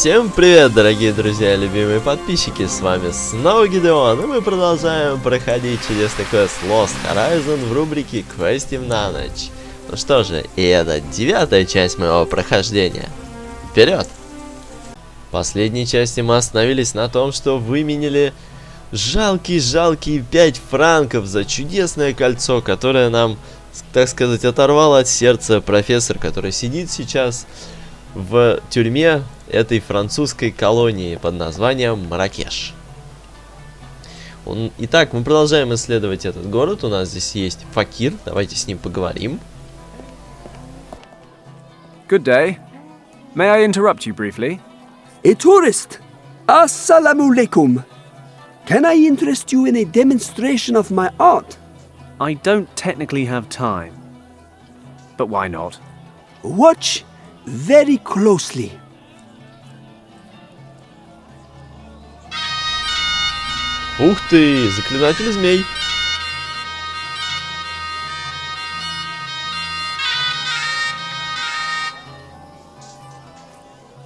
Всем привет, дорогие друзья и любимые подписчики, с вами снова Гидеон, и мы продолжаем проходить чудесный квест Lost Horizon в рубрике «Квестим на ночь». Ну что же, и это 9-я часть моего прохождения. Вперед! В последней части мы остановились на том, что выменили жалкие 5 франков за чудесное кольцо, которое нам, так сказать, оторвало от сердца профессор, который сидит сейчас в тюрьме этой французской колонии под названием Марракеш. Итак, мы продолжаем исследовать этот город. У нас здесь есть Факир. Давайте с ним поговорим. Good day. May I interrupt you briefly? A tourist. Assalamu alaikum. Can I interest you in a demonstration of my art? I don't technically have time. But why not? Watch very closely. Ух ты, заклинатель змей.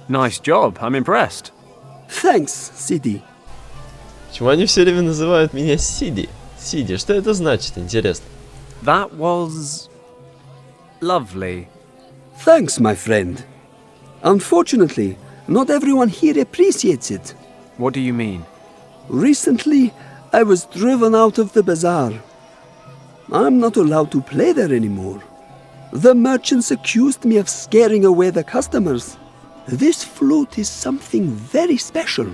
Nice job. I'm impressed. Thanks, Sidi. Почему они все время называют меня Сиди? Сиди, что это значит, интересно? That was lovely. Thanks, my friend. Unfortunately, not everyone here appreciates it. What do you mean? Recently, I was driven out of the bazaar. I'm not allowed to play there anymore. The merchants accused me of scaring away the customers. This flute is something very special.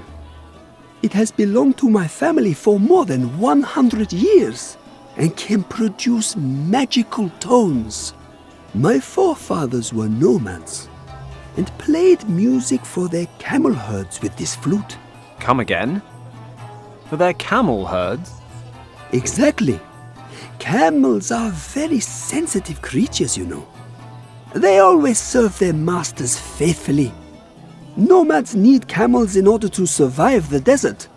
It has belonged to my family for more than 100 years and can produce magical tones. My forefathers were nomads and played music for their camel herds with this flute. Come again? For their camel herds? Exactly. Camels are very sensitive creatures, you know. They always serve their masters faithfully. Nomads need camels in order to survive the desert.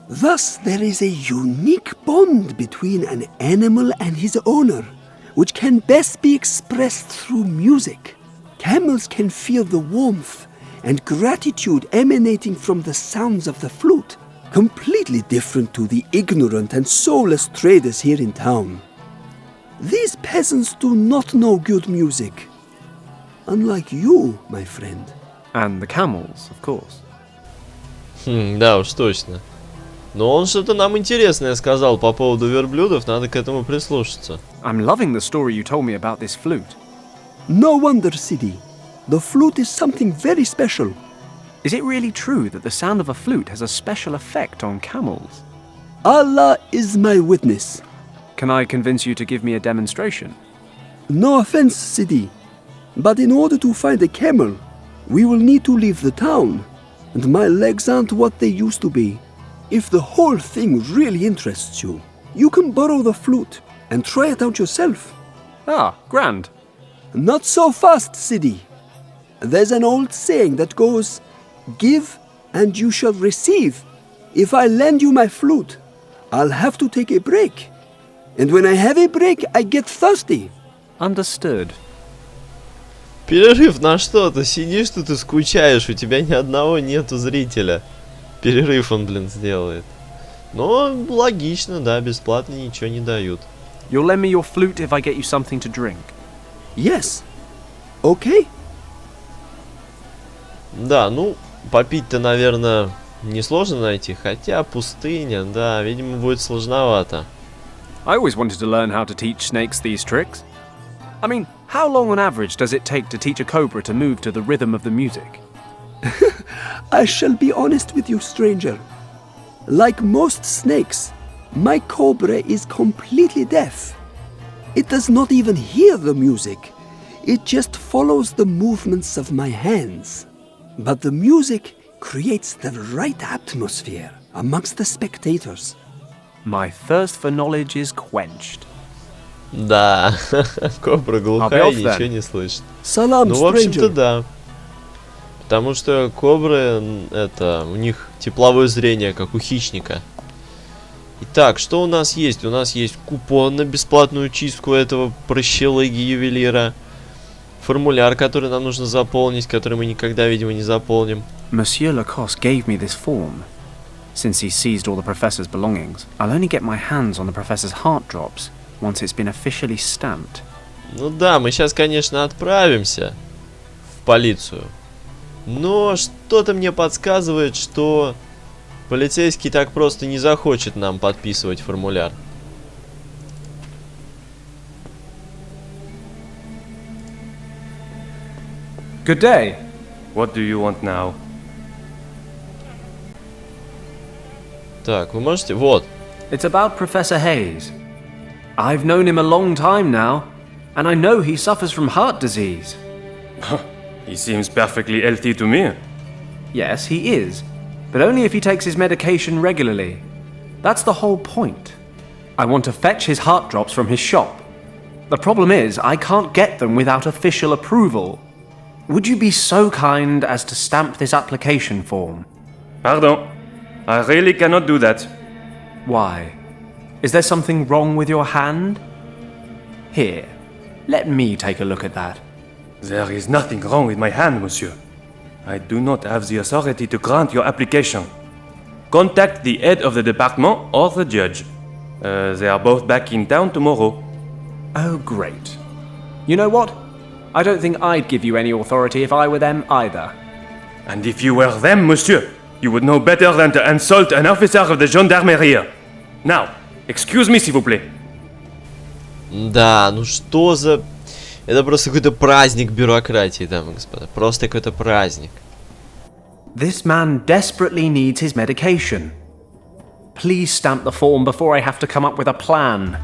Thus, there is a unique bond between an animal and his owner, which can best be expressed through music. Camels can feel the warmth and gratitude emanating from the sounds of the flute, completely different to the ignorant and soulless traders here in town. These peasants do not know good music, unlike you, my friend. And the camels, of course. Да уж точно. Но он что-то нам интересное сказал по поводу верблюдов, надо к этому прислушаться. I'm loving the story you told me about this flute. No wonder, Sidi. The flute is something very special. Is it really true that the sound of a flute has a special effect on camels? Allah is my witness. Can I convince you to give me a demonstration? No offense, Sidi, but in order to find a camel, we will need to leave the town, and my legs aren't what they used to be. If the whole thing really interests you, you can borrow the flute and try it out yourself. Ah, grand. Not so fast, Sidi. There's an old saying that goes, "Give and you shall receive." If I lend you my flute, I'll have to take a break. And when I have a break, I get thirsty. Understood. Перерыв на что? Ты сидишь тут и скучаешь, у тебя ни одного нету зрителя. Перерыв он, сделает. Но логично, да, бесплатно ничего не дают. You'll lend me your flute if I get you something to drink. Yes. Okay? Да, ну, попить-то, наверное, несложно найти, хотя пустыня, да, видимо, будет сложновато. I always wanted to learn how to teach snakes these tricks. I mean, how long on average does it take to teach a cobra to move to the rhythm of the music? I shall be honest with you, stranger. Like most snakes, my cobra is completely deaf. It does not even hear the music. It just follows the movements of my hands. But the music creates the right atmosphere amongst the spectators. My thirst for knowledge is quenched. Да, кобра глухая, ничего не слышит. Salam, Ну, в общем-то, stranger. да. Потому что кобры, это, у них тепловое зрение, как у хищника. Итак, что у нас есть? У нас есть купон на бесплатную чистку этого прощелыги-ювелира. Формуляр, который нам нужно заполнить, который мы никогда, видимо, не заполним. Monsieur Lacoste gave me this form. Since he seized all the professor's belongings, I'll only get my hands on the professor's heart drops once it's been officially stamped. Ну да, мы сейчас, конечно, отправимся в полицию. Но что-то мне подсказывает, что полицейский так просто не захочет нам подписывать формуляр. Good day. What do you want now? Так, вы можете... Вот. It's about Professor Hayes. I've known him a long time now, and I know he suffers from heart disease. He seems perfectly healthy to me. Yes, he is, but only if he takes his medication regularly. That's the whole point. I want to fetch his heart drops from his shop. The problem is, I can't get them without official approval. Would you be so kind as to stamp this application form? Pardon. I really cannot do that. Why? Is there something wrong with your hand? Here, let me take a look at that. There is nothing wrong with my hand, monsieur. I do not have the authority to grant your application. Contact the head of the department or the judge. They are both back in town tomorrow. Oh, great. You know what? I don't think I'd give you any authority if I were them either. And if you were them, monsieur, you would know better than to insult an officer of the gendarmerie. Now, excuse me, s'il vous plaît. Да, ну что за... Это просто какой-то праздник бюрократии, дамы и господа. Просто какой-то праздник. This man desperately needs his medication. Please stamp the form before I have to come up with a plan.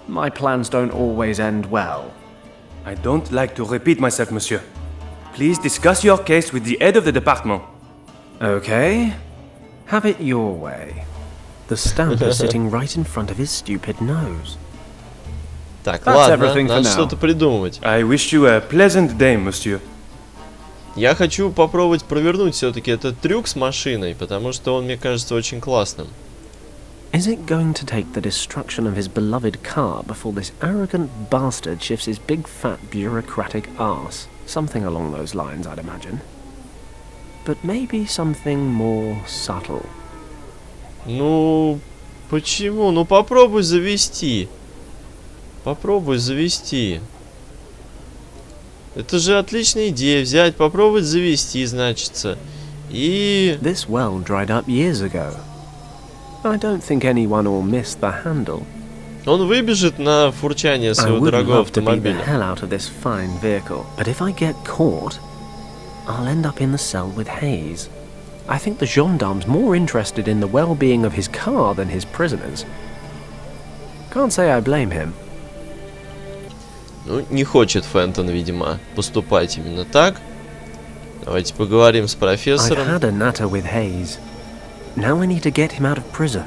My plans don't always end well. I don't like to repeat myself, monsieur. Please discuss your case with the head of the department. Okay. Have it your way. The stamp is sitting right in front of his stupid nose. Так, That's ладно, everything for надо now. что-то придумать. I wish you a pleasant day, monsieur. Я хочу попробовать провернуть все-таки этот трюк с машиной, потому что он мне кажется очень классным. Is it going to take the destruction of his beloved car before this arrogant bastard shifts his big fat bureaucratic arse? Something along those lines, I'd imagine. But maybe something more subtle. Ну, почему? Ну попробуй завести. Попробуй завести. Это же отличная идея, взять, попробовать завести, значится. И... This well dried up years ago. I don't think anyone will miss the handle. Он выбежит на фурчание I своего would дорогого love to beat the автомобиля. hell out of this fine vehicle, but if I get caught, I'll end up in the cell with Hayes. I think the gendarme's more interested in the well-being of his car than his prisoners. Can't say I blame him. Ну, не хочет Фентон, видимо, поступать именно так. Давайте поговорим с I've профессором. had a natter with Hayes. Now I need to get him out of prison.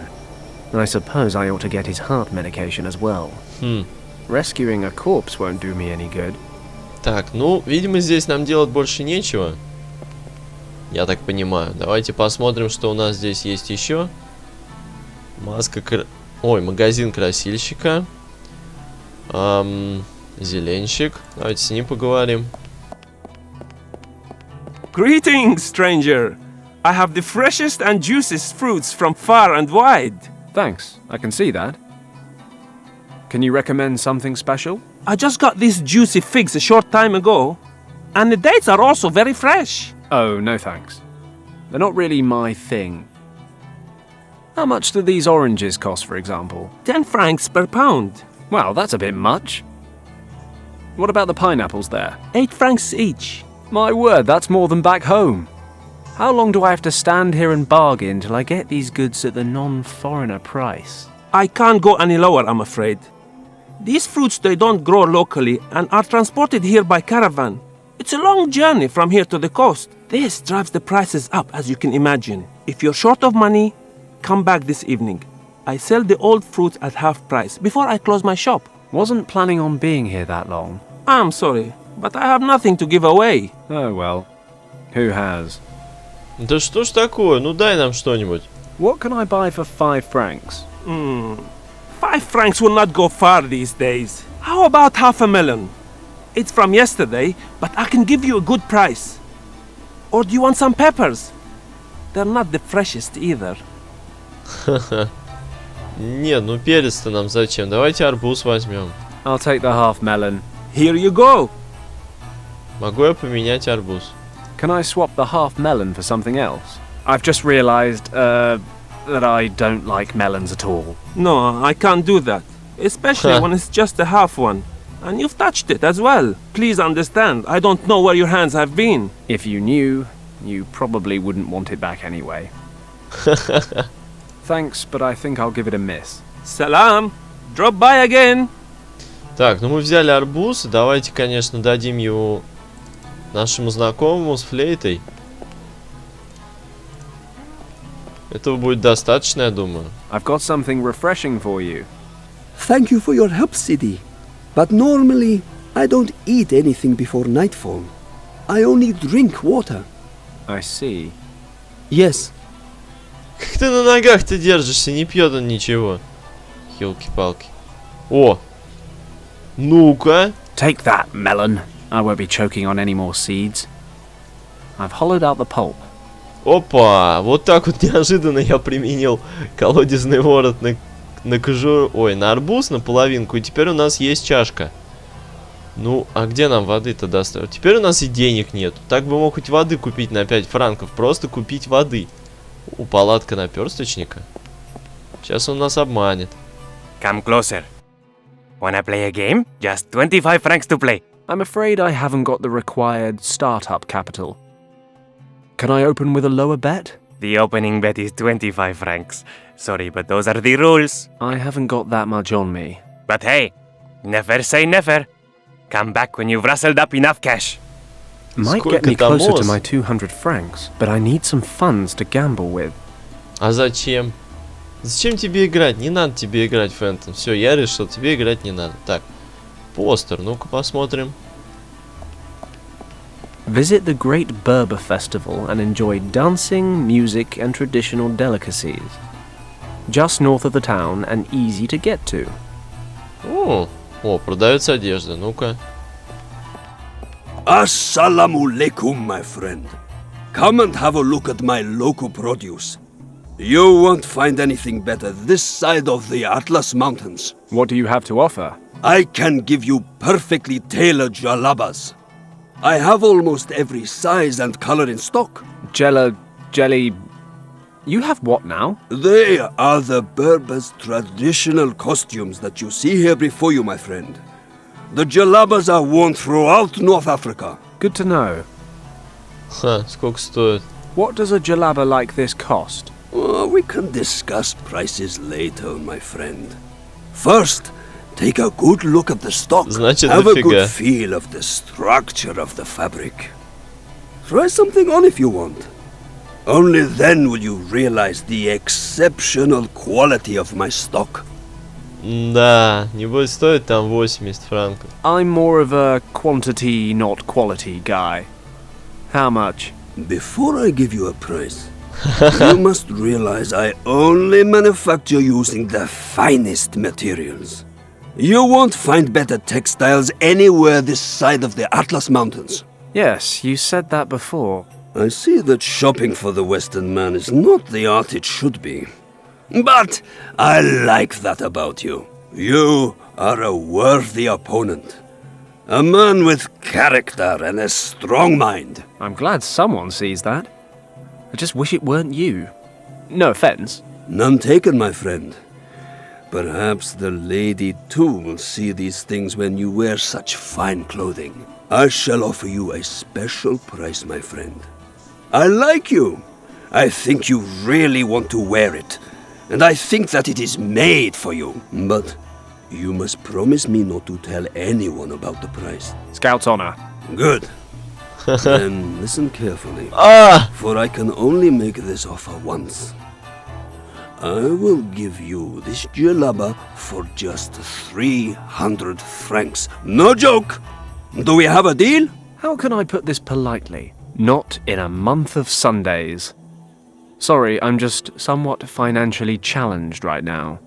I suppose I ought to get his heart medication as well. Rescuing a corpse won't do me any good. Так, ну, видимо, здесь нам делать больше нечего. Я так понимаю. Давайте посмотрим, что у нас здесь есть еще. Маска... Ой, магазин красильщика. Зеленщик. Давайте с ним поговорим. Greetings, stranger! I have the freshest and juiciest fruits from far and wide. Thanks, I can see that. Can you recommend something special? I just got these juicy figs a short time ago, and the dates are also very fresh. Oh, no thanks. They're not really my thing. How much do these oranges cost, for example? 10 francs per pound. Well, that's a bit much. What about the pineapples there? 8 francs each. My word, that's more than back home. How long do I have to stand here and bargain till I get these goods at the non-foreigner price? I can't go any lower, I'm afraid. These fruits, they don't grow locally and are transported here by caravan. It's a long journey from here to the coast. This drives the prices up, as you can imagine. If you're short of money, come back this evening. I sell the old fruits at half price before I close my shop. Wasn't planning on being here that long. I'm sorry, but I have nothing to give away. Oh well. Who has? Да что ж такое? Ну дай нам что-нибудь. What can I buy for 5 francs? 5 francs will not go far these days. How about half a melon? It's from yesterday, but I can give you a good price. Or do you want some peppers? They're not the freshest either. Не, ну перец-то нам зачем? Давайте арбуз возьмем. I'll take the half melon. Here you go. Могу я поменять арбуз? Can I swap the half melon for something else? I've just realized, that I don't like melons at all. No, I can't do that. Especially when it's just a half one. And you've touched it as well. Please understand, I don't know where your hands have been. If you knew, you probably wouldn't want it back anyway. Thanks, but I think I'll give it a miss. Salam. Drop by again. Так, ну мы взяли арбуз. Давайте, конечно, дадим его нашему знакомому с флейтой. Этого будет достаточно, я думаю. I've got something refreshing for you. Thank you for your help, Sidi. But normally, I don't eat anything before nightfall. I only drink water. I see. Yes, Как ты на ногах-то держишься? Не пьет он ничего. Ёлки-палки. О! Ну-ка! Take that, melon. I won't be choking on any more seeds. I've hollowed out the pulp. Опа! Вот так вот неожиданно я применил колодезный ворот на кожуру. Ой, на арбуз, на половинку. И теперь у нас есть чашка. Ну, а где нам воды-то доставить? Теперь у нас и денег нет. Так бы мог хоть воды купить на 5 франков. Просто купить воды. У палатка наперсточника. Сейчас он нас обманет. Come closer. Wanna play a game? Just 25 francs to play. I'm afraid I haven't got the required startup capital. Can I open with a lower bet? The opening bet is 25 francs. Sorry, but those are the rules. I haven't got that much on me. But hey, never say never. Come back when you've rustled up enough cash. Might Сколько get me там closer to моз? my 200 francs, but I need some funds to gamble with. А зачем? Зачем тебе играть? Не надо тебе играть, Фэнтом. Все, я решил, тебе играть не надо. Так, постер, ну-ка посмотрим. Visit the Great Berber Festival and enjoy dancing, music, and traditional delicacies. Just north of the town and easy to get to. О, продается одежда, ну-ка. Assalamu alaikum, my friend. Come and have a look at my local produce. You won't find anything better this side of the Atlas Mountains. What do you have to offer? I can give you perfectly tailored jalabas. I have almost every size and color in stock. Jelly... You have what now? They are the Berbers' traditional costumes that you see here before you, my friend. The jalabas are worn throughout North Africa. Good to know. Ха, сколько стоит? What does a jalaba like this cost? We can discuss prices later, my friend. First, take a good look at the stock. Значит, Have a дофига. good feel of the structure of the fabric. Try something on if you want. Only then will you realize the exceptional quality of my stock. Да, небось стоит там 80 франков. I'm more of a quantity, not quality guy. How much? Before I give you a price, you must realize I only manufacture using the finest materials. You won't find better textiles anywhere this side of the Atlas Mountains. Yes, you said that before. I see that shopping for the Western man is not the art it should be. But I like that about you. You are a worthy opponent. A man with character and a strong mind. I'm glad someone sees that. I just wish it weren't you. No offense. None taken, my friend. Perhaps the lady too will see these things when you wear such fine clothing. I shall offer you a special price, my friend. I like you. I think you really want to wear it. And I think that it is made for you. But you must promise me not to tell anyone about the price. Scout's honor. Good. Then listen carefully. А! For I can only make this offer once. I will give you this jalaba for just 300 francs. No joke! Do we have a deal? How can I put this politely? Not in a month of Sundays. Sorry, I'm just somewhat financially challenged right now.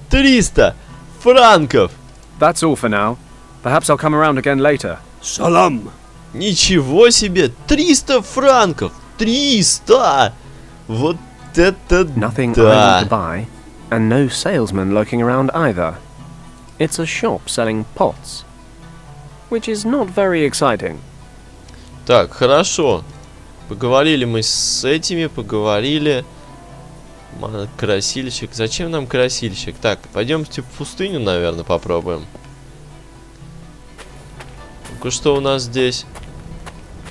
300 франков! That's all for now. Perhaps I'll come around again later. Salam. Ничего себе! 300 франков! 300! Вот это Nothing I да! want to buy, and no salesman lurking around either. It's a shop selling pots, which is not very exciting. Так, хорошо. Поговорили мы с этими, поговорили. Красильщик. Зачем нам красильщик? Так, пойдемте в пустыню, наверное, попробуем. Ну-ка, что у нас здесь?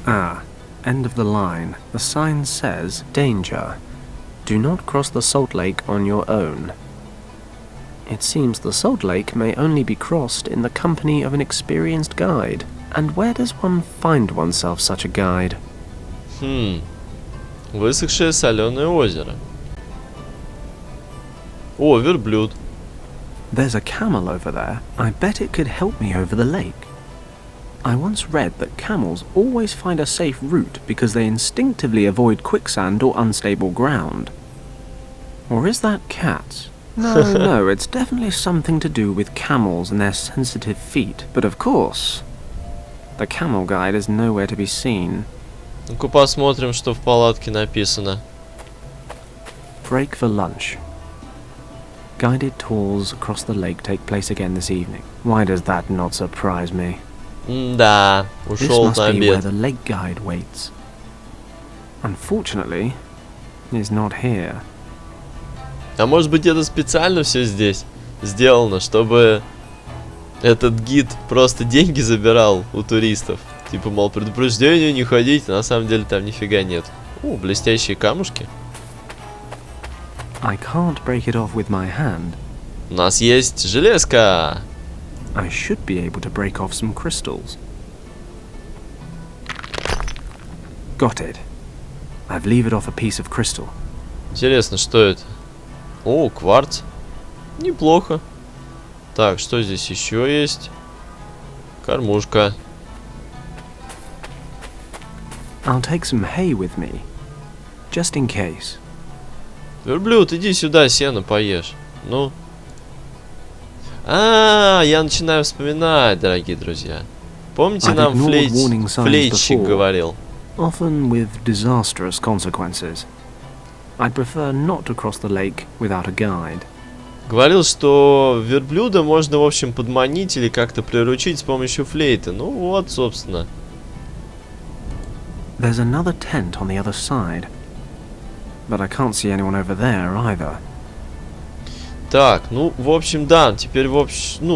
Ah, end of the line. The sign says, danger. Do not cross the Salt Lake on your own. It seems the Salt Lake may only be crossed in the company of an experienced guide. And where does one find oneself such a guide? Высохшее соленое озеро. О, верблюд. There's a camel over there. I bet it could help me over the lake. I once read that camels always find a safe route because they instinctively avoid quicksand or unstable ground. Or is that cats? No, it's definitely something to do with camels and their sensitive feet. But of course, the camel guide is nowhere to be seen. Ну-ка посмотрим, что в палатке написано. Break for lunch. Guided tours across the lake take place again this evening. Why does that not surprise me? Да, This ушел must на be where обед. the lake guide waits. Unfortunately, he's not here. А может быть, это специально все здесь сделано, чтобы этот гид просто деньги забирал у туристов. Типа, мол, предупреждение, не ходите, на самом деле там нифига нет. О, блестящие камушки. I can't break it off with my hand. У нас есть железка. I should be able to break off some crystals. Got it. I've levered off a piece of crystal. Интересно, что это? О, кварц. Неплохо. Так, что здесь еще есть? Кормушка. I'll take some hay with me, just in case. Верблюд, иди сюда, сено поешь. Ну. Я начинаю вспоминать, дорогие друзья. Помните, I've нам ignored warning signs флейтщик before. говорил? Often with disastrous consequences. I'd prefer not to cross the lake without a guide. Говорил, что верблюда можно, в общем, подманить или как-то приручить с помощью флейты. Ну вот, собственно. There's another tent on the other side, but I can't see anyone over there either. Так, ну, в общем, да, теперь,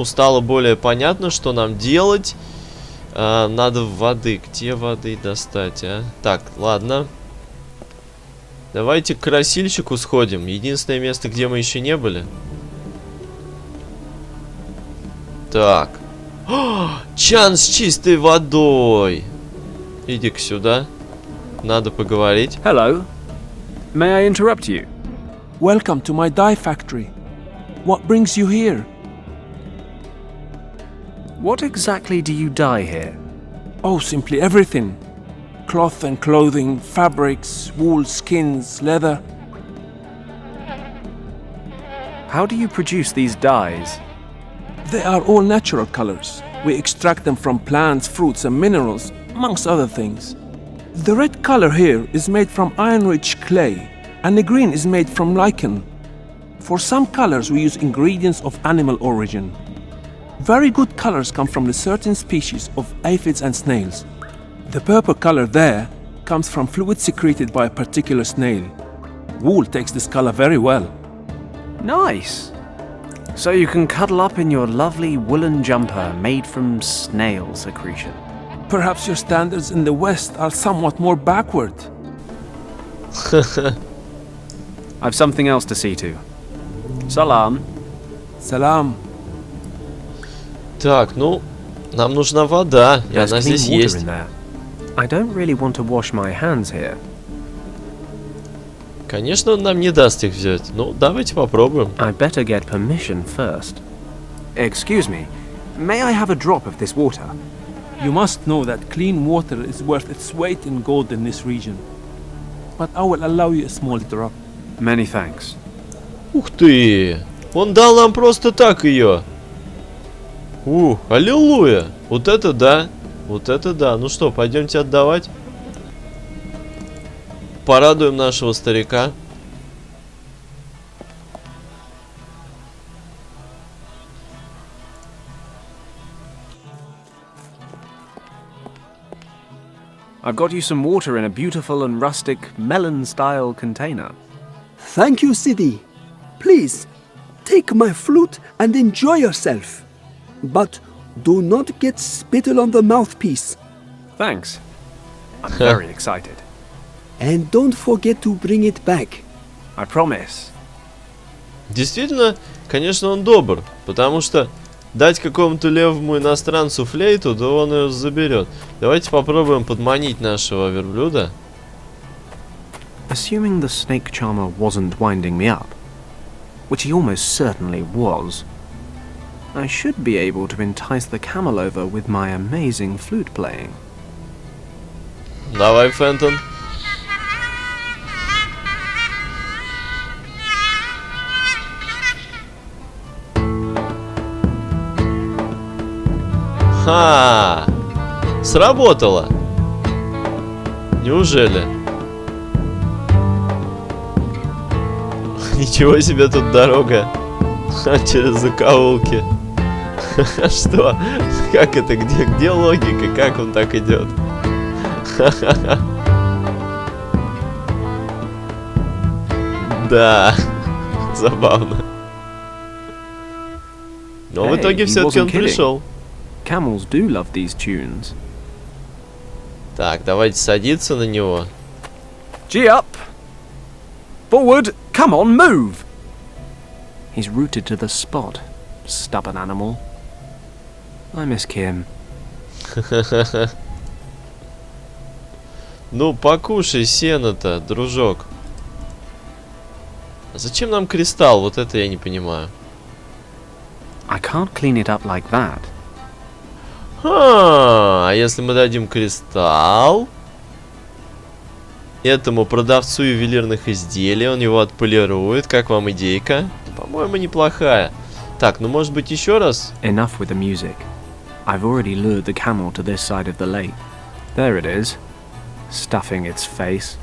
стало более понятно, что нам делать. Надо воды. Где воды достать, а? Так, ладно. Давайте к красильщику сходим. Единственное место, где мы еще не были. Так. Чан с чистой водой. Иди-ка сюда. Надо поговорить. Hello. May I interrupt you? Welcome to my dye factory. What brings you here? What exactly do you dye here? Oh, simply everything. Cloth and clothing, fabrics, wool, skins, leather. How do you produce these dyes? They are all natural colors. We extract them from plants, fruits, and minerals, amongst other things. The red color here is made from iron-rich clay, and the green is made from lichen. For some colors, we use ingredients of animal origin. Very good colors come from a certain species of aphids and snails. The purple color there comes from fluid secreted by a particular snail. Wool takes this color very well. Nice. So you can cuddle up in your lovely woolen jumper made from snail secretion. Perhaps your standards in the West are somewhat more backward. I've something else to see to. Salam. Salam. Так, ну, нам нужна вода, и There's она clean здесь water есть. in there. I don't really want to wash my hands here. Конечно, он нам не даст их взять. Ну, давайте попробуем. I better get permission first. Excuse me, may I have a drop of this water? You must know that clean water is worth its weight in gold in this region. But I will allow you a small drop. Many thanks. Ух ты! Он дал нам просто так ее. Аллилуйя! Вот это да! Вот это да. Ну что, пойдемте отдавать. Порадуем нашего старика. I've got you some water in a beautiful and rustic melon-style container. Thank you, Sidi. Please, take my flute and enjoy yourself. But do not get spittle on the mouthpiece. Thanks. I'm very excited. And don't forget to bring it back. I promise. Действительно, конечно, он добр, потому что дать какому-то левому иностранцу флейту, да он ее заберет. Давайте попробуем подманить нашего верблюда. Assuming the snake charmer wasn't winding me up, which he almost certainly was, I should be able to entice the camel over with my amazing flute playing. Давай, Фентон. Ха! Сработало! Неужели? Ничего себе тут дорога через закоулки. Что? Как это? Где логика? Как он так идет? Да, забавно. Но в итоге Hey, he все-таки он wasn't kidding. пришел. Camels do love these tunes. Так, давайте садиться на него. Gee up! Forward! Come on, move! He's rooted to the spot, stubborn animal. I miss Kim. Ну, покушай сено-то, дружок. Зачем нам кристалл? Вот это я не понимаю. I can't clean it up like that. А если мы дадим кристалл этому продавцу ювелирных изделий, он его отполирует. Как вам идейка? По-моему, неплохая. Так, ну может быть еще раз? Enough with the music. I've already lured the camel to this side of the lake. There it is, stuffing its face.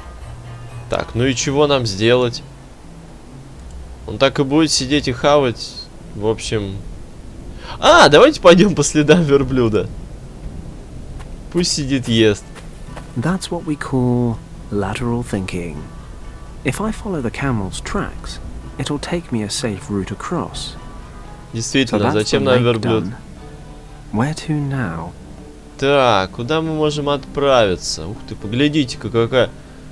Так, ну и чего нам сделать? Он так и будет сидеть и хавать. В общем... А, давайте пойдем по следам верблюда. Пусть сидит, ест. That's what we call lateral thinking. If I follow the camel's tracks, it'll take me a safe route across. So Действительно, that's the зачем нам lake верблюд? done. Where to now? Так, куда мы можем отправиться? Ух ты, поглядите-ка,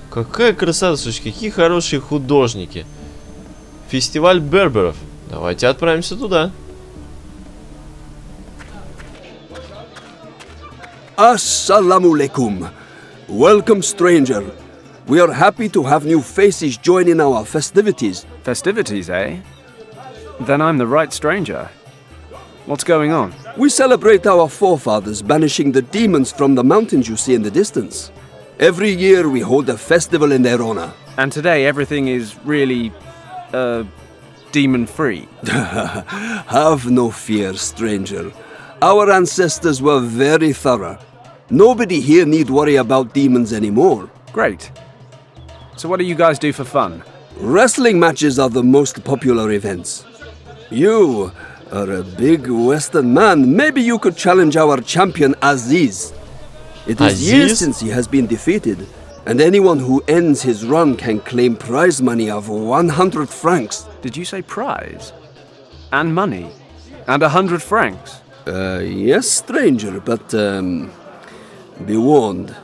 какая красотушка, какие хорошие художники. Фестиваль берберов. Давайте отправимся туда. Assalamu alaikum. Welcome, stranger. We are happy to have new faces join in our festivities. Festivities, eh? Then I'm the right stranger. What's going on? We celebrate our forefathers banishing the demons from the mountains you see in the distance. Every year we hold a festival in their honor. And today everything is really, demon-free. Have no fear, stranger. Our ancestors were very thorough. Nobody here need worry about demons anymore. Great. So what do you guys do for fun? Wrestling matches are the most popular events. You are a big Western man. Maybe you could challenge our champion Aziz. It is Aziz? years since he has been defeated, and anyone who ends his run can claim prize money of 100 francs. Did you say prize? And money? And 100 francs? Yes, stranger, but, be warned.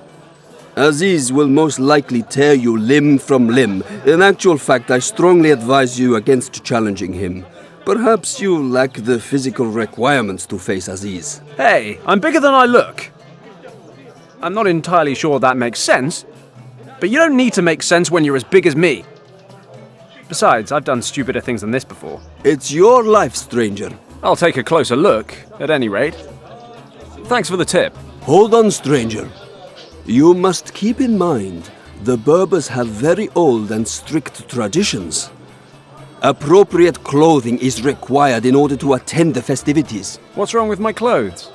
Aziz will most likely tear you limb from limb. In actual fact, I strongly advise you against challenging him. Perhaps you lack the physical requirements to face Aziz. Hey, I'm bigger than I look. I'm not entirely sure that makes sense, but you don't need to make sense when you're as big as me. Besides, I've done stupider things than this before. It's your life, stranger. I'll take a closer look, at any rate. Thanks for the tip. Hold on, stranger. You must keep in mind, the Berbers have very old and strict traditions. Appropriate clothing is required in order to attend the festivities. What's wrong with my clothes?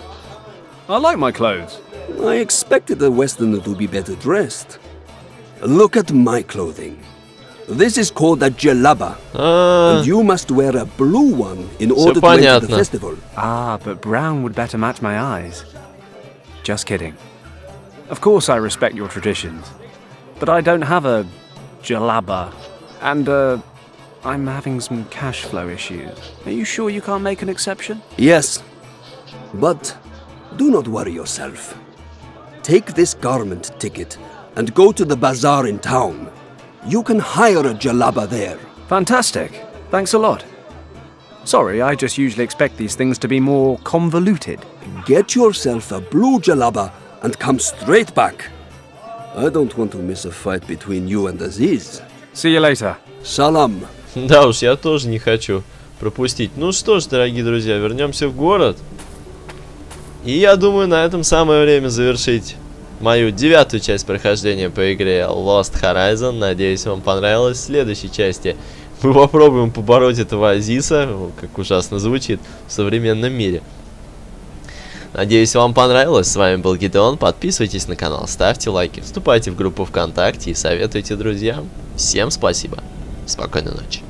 I like my clothes. I expected a Westerner to be better dressed. Look at my clothing. This is called a jalaba, and you must wear a blue one in order to enter the понятно. festival. Ah, but brown would better match my eyes. Just kidding. Of course I respect your traditions, but I don't have a jalaba, and I'm having some cash flow issues. Are you sure you can't make an exception? Yes, but do not worry yourself. Take this garment ticket and go to the bazaar in town. You can hire a jalaba there. Fantastic. Thanks a lot. Sorry, I just usually expect these things to be more convoluted. Get yourself a blue jalaba and come straight back. I don't want to miss a fight between you and Aziz. See you later. Salam. Да уж, я тоже не хочу пропустить. Ну что ж, дорогие друзья, вернемся в город. И я думаю, на этом самое время завершить мою 9-ю часть прохождения по игре Lost Horizon. Надеюсь, вам понравилось. В следующей части мы попробуем побороть этого Азиса, как ужасно звучит, в современном мире. Надеюсь, вам понравилось. С вами был Гидеон. Подписывайтесь на канал, ставьте лайки, вступайте в группу ВКонтакте и советуйте друзьям. Всем спасибо. Спокойной ночи.